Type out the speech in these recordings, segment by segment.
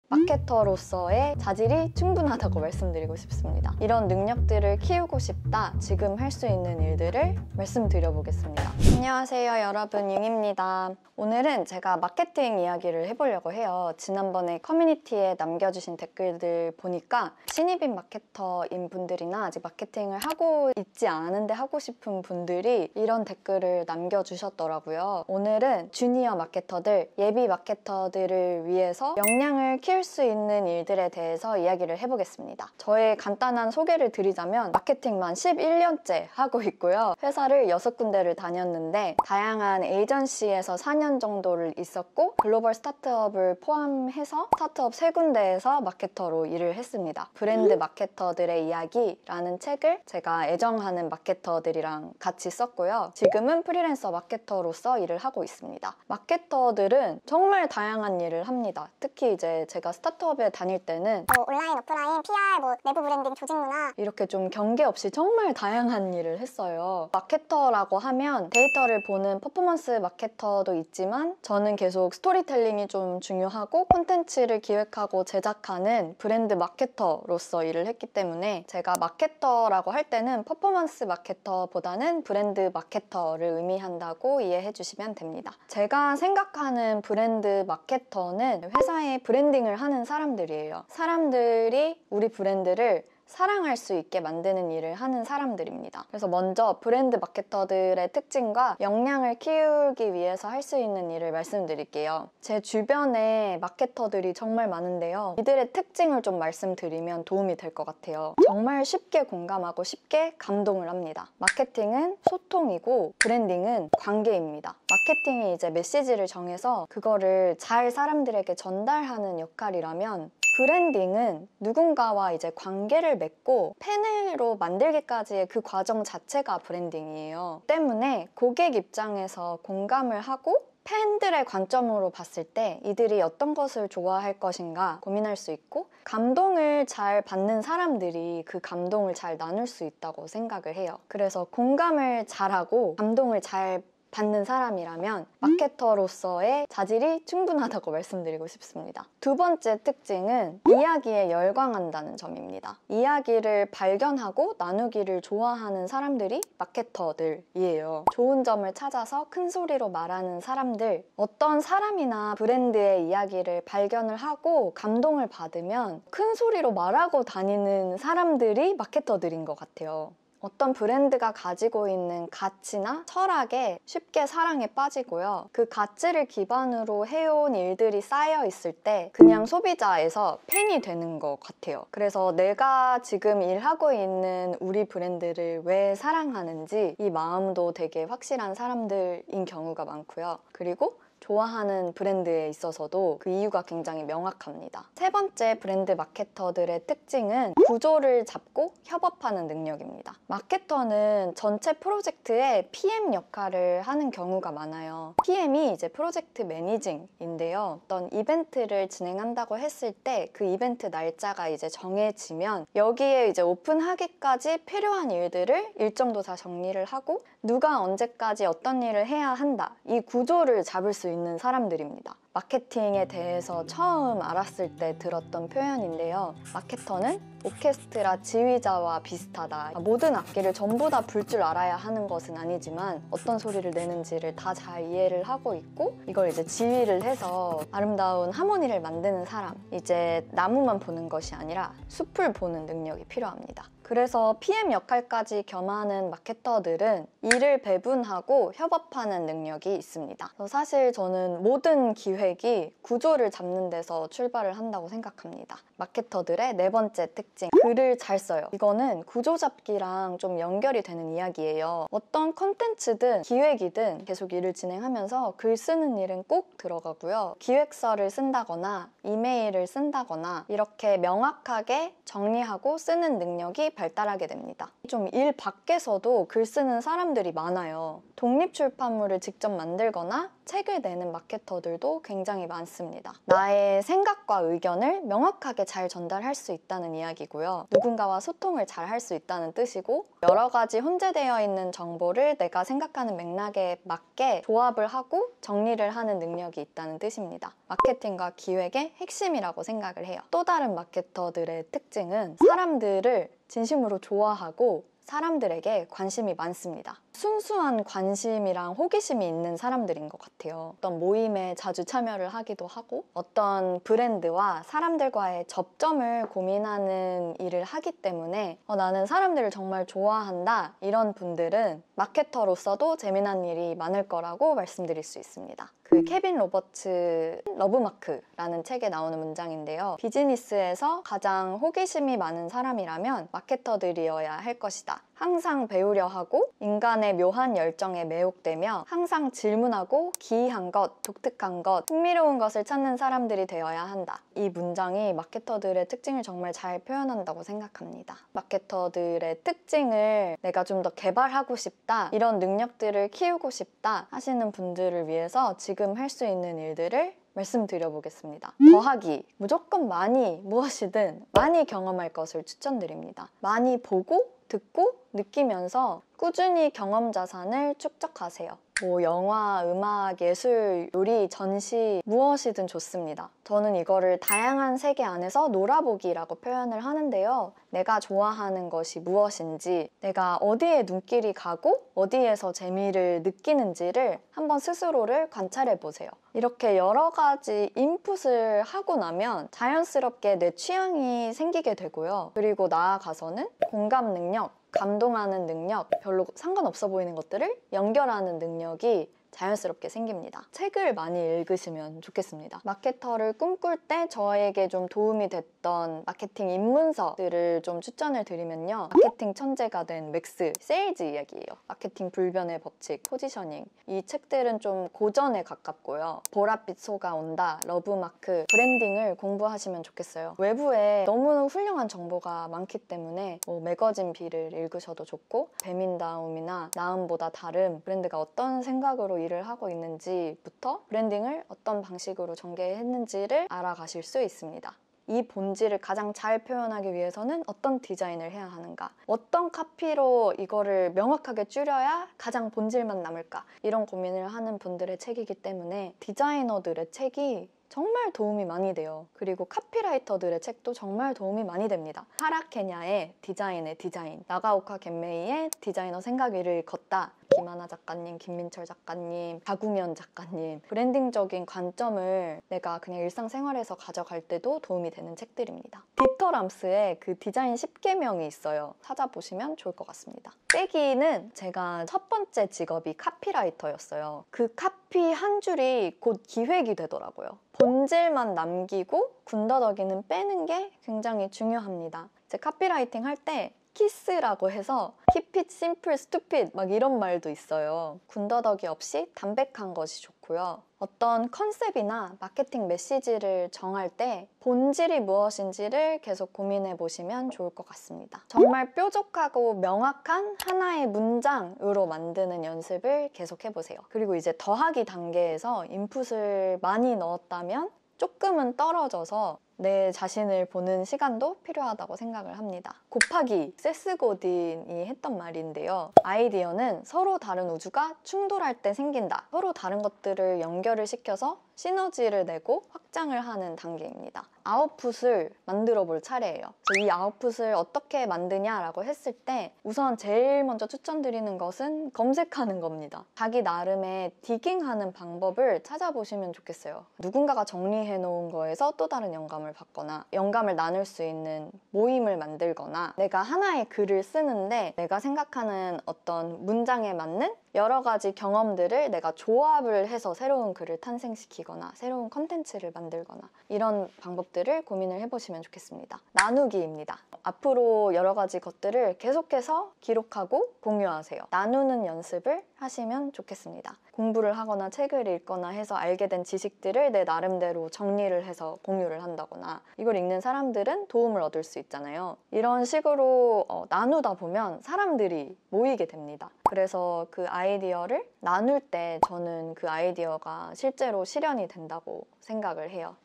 마케터로서의 자질이 충분하다고 말씀드리고 싶습니다. 이런 능력들을 키우고 싶다, 지금 할 수 있는 일들을 말씀드려보겠습니다. 안녕하세요 여러분, 융입니다. 오늘은 제가 마케팅 이야기를 해보려고 해요. 지난번에 커뮤니티에 남겨주신 댓글들 보니까 신입인 마케터인 분들이나 아직 마케팅을 하고 있지 않은데 하고 싶은 분들이 이런 댓글을 남겨주셨더라고요. 오늘은 주니어 마케터들, 예비 마케터들을 위해서 역량을 키울 수 있는 일들에 대해서 이야기를 해보겠습니다. 저의 간단한 소개를 드리자면 마케팅만 11년째 하고 있고요. 회사를 6군데를 다녔는데 다양한 에이전시에서 4년 정도를 있었고 글로벌 스타트업을 포함해서 스타트업 3군데에서 마케터로 일을 했습니다. 브랜드 마케터들의 이야기라는 책을 제가 애정하는 마케터들이랑 같이 썼고요. 지금은 프리랜서 마케터로서 일을 하고 있습니다. 마케터들은 정말 다양한 일을 합니다. 특히 이제 제가 스타트업에 다닐 때는 온라인, 오프라인, PR, 내부 브랜딩, 조직 문화 이렇게 좀 경계 없이 정말 다양한 일을 했어요. 마케터라고 하면 데이터를 보는 퍼포먼스 마케터도 있지만 저는 계속 스토리텔링이 좀 중요하고 콘텐츠를 기획하고 제작하는 브랜드 마케터로서 일을 했기 때문에 제가 마케터라고 할 때는 퍼포먼스 마케터보다는 브랜드 마케터를 의미한다고 이해해 주시면 됩니다. 제가 생각하는 브랜드 마케터는 회사의 브랜딩을 하는 사람들이에요. 사람들이 우리 브랜드를 사랑할 수 있게 만드는 일을 하는 사람들입니다. 그래서 먼저 브랜드 마케터들의 특징과 역량을 키우기 위해서 할 수 있는 일을 말씀드릴게요. 제 주변에 마케터들이 정말 많은데요. 이들의 특징을 좀 말씀드리면 도움이 될 것 같아요. 정말 쉽게 공감하고 쉽게 감동을 합니다. 마케팅은 소통이고 브랜딩은 관계입니다. 마케팅이 이제 메시지를 정해서 그거를 잘 사람들에게 전달하는 역할이라면 브랜딩은 누군가와 이제 관계를 맺고 팬으로 만들기까지의 그 과정 자체가 브랜딩이에요. 때문에 고객 입장에서 공감을 하고 팬들의 관점으로 봤을 때 이들이 어떤 것을 좋아할 것인가 고민할 수 있고 감동을 잘 받는 사람들이 그 감동을 잘 나눌 수 있다고 생각을 해요. 그래서 공감을 잘하고 감동을 잘 받는 사람이라면 마케터로서의 자질이 충분하다고 말씀드리고 싶습니다. 두 번째 특징은 이야기에 열광한다는 점입니다. 이야기를 발견하고 나누기를 좋아하는 사람들이 마케터들이에요. 좋은 점을 찾아서 큰 소리로 말하는 사람들, 어떤 사람이나 브랜드의 이야기를 발견을 하고 감동을 받으면 큰 소리로 말하고 다니는 사람들이 마케터들인 것 같아요. 어떤 브랜드가 가지고 있는 가치나 철학에 쉽게 사랑에 빠지고요. 그 가치를 기반으로 해온 일들이 쌓여 있을 때 그냥 소비자에서 팬이 되는 것 같아요. 그래서 내가 지금 일하고 있는 우리 브랜드를 왜 사랑하는지 이 마음도 되게 확실한 사람들인 경우가 많고요. 그리고 좋아하는 브랜드에 있어서도 그 이유가 굉장히 명확합니다. 세 번째 브랜드 마케터들의 특징은 구조를 잡고 협업하는 능력입니다. 마케터는 전체 프로젝트의 PM 역할을 하는 경우가 많아요. PM이 이제 프로젝트 매니징인데요. 어떤 이벤트를 진행한다고 했을 때 그 이벤트 날짜가 이제 정해지면 여기에 이제 오픈하기까지 필요한 일들을 일정도 다 정리를 하고 누가 언제까지 어떤 일을 해야 한다, 이 구조를 잡을 수 있는 사람들입니다. 마케팅에 대해서 처음 알았을 때 들었던 표현인데요. 마케터는 오케스트라 지휘자와 비슷하다. 모든 악기를 전부 다 불 줄 알아야 하는 것은 아니지만 어떤 소리를 내는지를 다 잘 이해를 하고 있고 이걸 이제 지휘를 해서 아름다운 하모니를 만드는 사람. 이제 나무만 보는 것이 아니라 숲을 보는 능력이 필요합니다. 그래서 PM 역할까지 겸하는 마케터들은 일을 배분하고 협업하는 능력이 있습니다. 사실 저는 모든 기획이 구조를 잡는 데서 출발을 한다고 생각합니다. 마케터들의 네 번째 특징, 글을 잘 써요. 이거는 구조 잡기랑 좀 연결이 되는 이야기예요. 어떤 컨텐츠든 기획이든 계속 일을 진행하면서 글 쓰는 일은 꼭 들어가고요. 기획서를 쓴다거나 이메일을 쓴다거나 이렇게 명확하게 정리하고 쓰는 능력이 발달하게 됩니다. 좀 일 밖에서도 글 쓰는 사람들이 많아요. 독립 출판물을 직접 만들거나 책을 내는 마케터들도 굉장히 많습니다. 나의 생각과 의견을 명확하게 잘 전달할 수 있다는 이야기고요. 누군가와 소통을 잘 할 수 있다는 뜻이고, 여러 가지 혼재되어 있는 정보를 내가 생각하는 맥락에 맞게 조합을 하고 정리를 하는 능력이 있다는 뜻입니다. 마케팅과 기획의 핵심이라고 생각을 해요. 또 다른 마케터들의 특징은 사람들을 진심으로 좋아하고 사람들에게 관심이 많습니다. 순수한 관심이랑 호기심이 있는 사람들인 것 같아요. 어떤 모임에 자주 참여를 하기도 하고 어떤 브랜드와 사람들과의 접점을 고민하는 일을 하기 때문에 나는 사람들을 정말 좋아한다, 이런 분들은 마케터로서도 재미난 일이 많을 거라고 말씀드릴 수 있습니다. 그 케빈 로버츠 러브마크라는 책에 나오는 문장인데요. 비즈니스에서 가장 호기심이 많은 사람이라면 마케터들이어야 할 것이다. 항상 배우려 하고 인간의 묘한 열정에 매혹되며 항상 질문하고 기이한 것, 독특한 것, 흥미로운 것을 찾는 사람들이 되어야 한다. 이 문장이 마케터들의 특징을 정말 잘 표현한다고 생각합니다. 마케터들의 특징을 내가 좀 더 개발하고 싶다, 이런 능력들을 키우고 싶다 하시는 분들을 위해서 지금 할 수 있는 일들을 말씀드려 보겠습니다. 더하기, 무조건 많이, 무엇이든 많이 경험할 것을 추천드립니다. 많이 보고 듣고 느끼면서 꾸준히 경험 자산을 축적하세요. 영화, 음악, 예술, 요리, 전시 무엇이든 좋습니다. 저는 이거를 다양한 세계 안에서 놀아보기라고 표현을 하는데요. 내가 좋아하는 것이 무엇인지, 내가 어디에 눈길이 가고 어디에서 재미를 느끼는지를 한번 스스로를 관찰해 보세요. 이렇게 여러 가지 인풋을 하고 나면 자연스럽게 내 취향이 생기게 되고요. 그리고 나아가서는 공감 능력, 감동하는 능력, 별로 상관없어 보이는 것들을 연결하는 능력이 자연스럽게 생깁니다. 책을 많이 읽으시면 좋겠습니다. 마케터를 꿈꿀 때 저에게 좀 도움이 됐던 마케팅 입문서들을 좀 추천을 드리면요. 마케팅 천재가 된 맥스, 세일즈 이야기예요. 마케팅 불변의 법칙, 포지셔닝. 이 책들은 좀 고전에 가깝고요. 보랏빛 소가 온다, 러브마크, 브랜딩을 공부하시면 좋겠어요. 외부에 너무 훌륭한 정보가 많기 때문에 매거진 비를 읽으셔도 좋고, 배민다움이나 나음보다 다름, 브랜드가 어떤 생각으로 일을 하고 있는지부터 브랜딩을 어떤 방식으로 전개했는지를 알아가실 수 있습니다. 이 본질을 가장 잘 표현하기 위해서는 어떤 디자인을 해야 하는가, 어떤 카피로 이거를 명확하게 줄여야 가장 본질만 남을까, 이런 고민을 하는 분들의 책이기 때문에 디자이너들의 책이 정말 도움이 많이 돼요. 그리고 카피라이터들의 책도 정말 도움이 많이 됩니다. 하라케냐의 디자인의 디자인, 나가오카 겐메이의 디자이너 생각 위를 걷다, 김하나 작가님, 김민철 작가님, 박웅현 작가님, 브랜딩적인 관점을 내가 그냥 일상생활에서 가져갈 때도 도움이 되는 책들입니다. 디터 람스의 그 디자인 10계명이 있어요. 찾아보시면 좋을 것 같습니다. 빼기는 제가 첫 번째 직업이 카피라이터였어요. 그 카피 한 줄이 곧 기획이 되더라고요. 본질만 남기고 군더더기는 빼는 게 굉장히 중요합니다. 이제 카피라이팅 할 때 키스라고 해서 keep it simple, stupid 막 이런 말도 있어요. 군더더기 없이 담백한 것이 좋고요. 어떤 컨셉이나 마케팅 메시지를 정할 때 본질이 무엇인지를 계속 고민해 보시면 좋을 것 같습니다. 정말 뾰족하고 명확한 하나의 문장으로 만드는 연습을 계속 해보세요. 그리고 이제 더하기 단계에서 인풋을 많이 넣었다면 조금은 떨어져서 내 자신을 보는 시간도 필요하다고 생각을 합니다. 곱하기, 세스 고딘이 했던 말인데요. 아이디어는 서로 다른 우주가 충돌할 때 생긴다. 서로 다른 것들을 연결을 시켜서 시너지를 내고 확장을 하는 단계입니다. 아웃풋을 만들어 볼 차례예요. 이 아웃풋을 어떻게 만드냐라고 했을 때 우선 제일 먼저 추천드리는 것은 검색하는 겁니다. 자기 나름의 디깅하는 방법을 찾아보시면 좋겠어요. 누군가가 정리해 놓은 거에서 또 다른 영감을 받거나 영감을 나눌 수 있는 모임을 만들거나, 내가 하나의 글을 쓰는데 내가 생각하는 어떤 문장에 맞는 여러 가지 경험들을 내가 조합을 해서 새로운 글을 탄생시키거나 새로운 컨텐츠를 만들거나, 이런 방법들을 고민을 해보시면 좋겠습니다. 나누기입니다. 앞으로 여러 가지 것들을 계속해서 기록하고 공유하세요. 나누는 연습을 하시면 좋겠습니다. 공부를 하거나 책을 읽거나 해서 알게 된 지식들을 내 나름대로 정리를 해서 공유를 한다거나, 이걸 읽는 사람들은 도움을 얻을 수 있잖아요. 이런 식으로 나누다 보면 사람들이 모이게 됩니다. 그래서 그 아이디어를 나눌 때 저는 그 아이디어가 실제로 실현이 된다고 생각을 해요.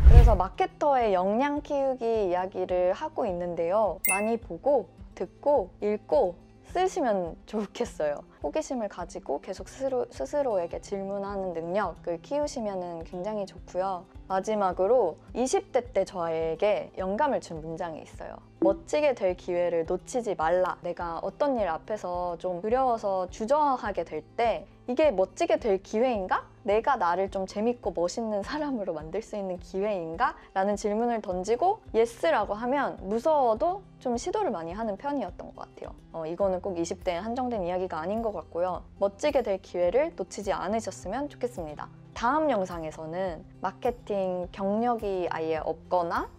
그래서 마케터의 역량 키우기 이야기를 하고 있는데요. 많이 보고, 듣고, 읽고 쓰시면 좋겠어요. 호기심을 가지고 계속 스스로에게 질문하는 능력을 키우시면 굉장히 좋고요. 마지막으로 20대 때 저에게 영감을 준 문장이 있어요. 멋지게 될 기회를 놓치지 말라. 내가 어떤 일 앞에서 좀 두려워서 주저하게 될 때 이게 멋지게 될 기회인가? 내가 나를 좀 재밌고 멋있는 사람으로 만들 수 있는 기회인가? 라는 질문을 던지고 예스라고 하면 무서워도 좀 시도를 많이 하는 편이었던 것 같아요. 이거는 꼭 20대에 한정된 이야기가 아닌 것 같고요. 멋지게 될 기회를 놓치지 않으셨으면 좋겠습니다. 다음 영상에서는 마케팅 경력이 아예 없거나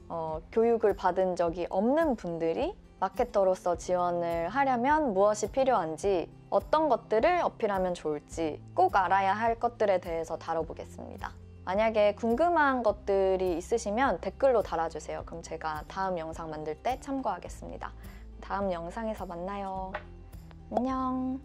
교육을 받은 적이 없는 분들이 마케터로서 지원을 하려면 무엇이 필요한지, 어떤 것들을 어필하면 좋을지 꼭 알아야 할 것들에 대해서 다뤄보겠습니다. 만약에 궁금한 것들이 있으시면 댓글로 달아주세요. 그럼 제가 다음 영상 만들 때 참고하겠습니다. 다음 영상에서 만나요. 안녕.